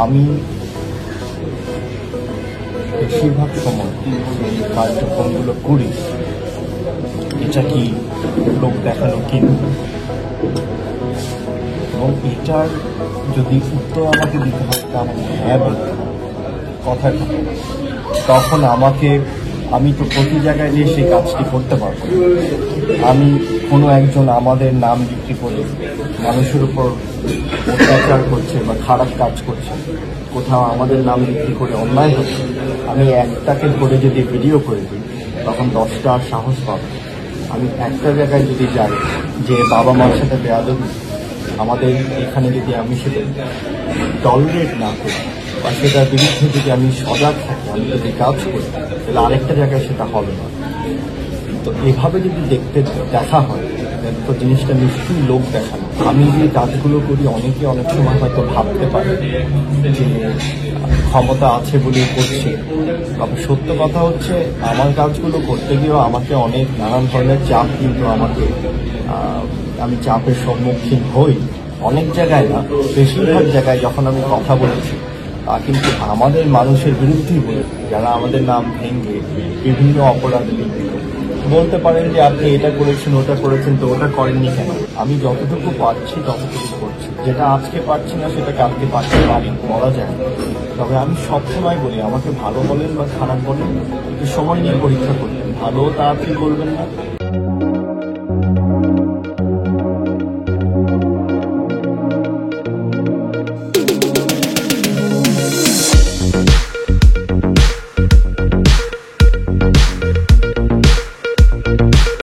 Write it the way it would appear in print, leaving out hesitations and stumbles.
আমি বেশিরভাগ সময় এই কার্যক্রমগুলো করি, এটা কি লোক দেখানো কিনা, এবং এটার যদি উত্তর আমাকে দিতে হয় আমি হ্যাঁ বলতে কথায় থাকে, তখন আমি তো প্রতি জায়গায় গিয়ে সেই কাজটি করতে পারবো। আমি কোনো একজন আমাদের নাম বিক্রি করে মানুষের উপর অত্যাচার করছে বা খারাপ কাজ করছে, কোথাও আমাদের নাম বিক্রি করে অন্যায় হচ্ছে, আমি একটাকে ধরে যদি ভিডিও করে দিই তখন 10টা সাহস পাবে। আমি একটা জায়গায় যদি যাই যে বাবা মার সাথে বেয়াদবি, আমাদের এখানে যদি আমি সেটা টলারেট না করি বা সেটার বিরুদ্ধে যদি আমি সজাগ থাকি, আমি যদি কাজ করি, তাহলে আরেকটা জায়গায় সেটা হবে না। তো এভাবে যদি দেখা হয় তো জিনিসটা নিশ্চয়ই লোক দেখানো। আমি যে কাজগুলো করি অনেকে অনেক সময় হয়তো ভাবতে পারে যে ক্ষমতা আছে বলেই করছি, তবে সত্য কথা হচ্ছে আমার কাজগুলো করতে গিয়েও আমাকে অনেক নানান ধরনের চাপ কিন্তু আমি চাপের সম্মুখীন হই। অনেক জায়গায় না, বেশিরভাগ জায়গায় যখন আমি কথা বলেছি তা কিন্তু আমাদের মানুষের বিরুদ্ধেই বলে, যারা আমাদের নাম ভেঙে বিভিন্ন অপরাধ লিপ্ত। বলতে পারেন যে আপনি এটা করেছেন ওটা করেছেন, তো ওটা করেননি কেন? আমি যতটুকু পারছি ততটুকু করছি, যেটা আজকে পারছি না সেটা কালকে পারতে পারি, বলা যায় না। তবে আমি সবসময় বলি, আমাকে ভালো বলেন বা খারাপ বলেন, একটু সময় নিয়ে পরীক্ষা করবেন, ভালো তাড়াতাড়ি বলবেন না।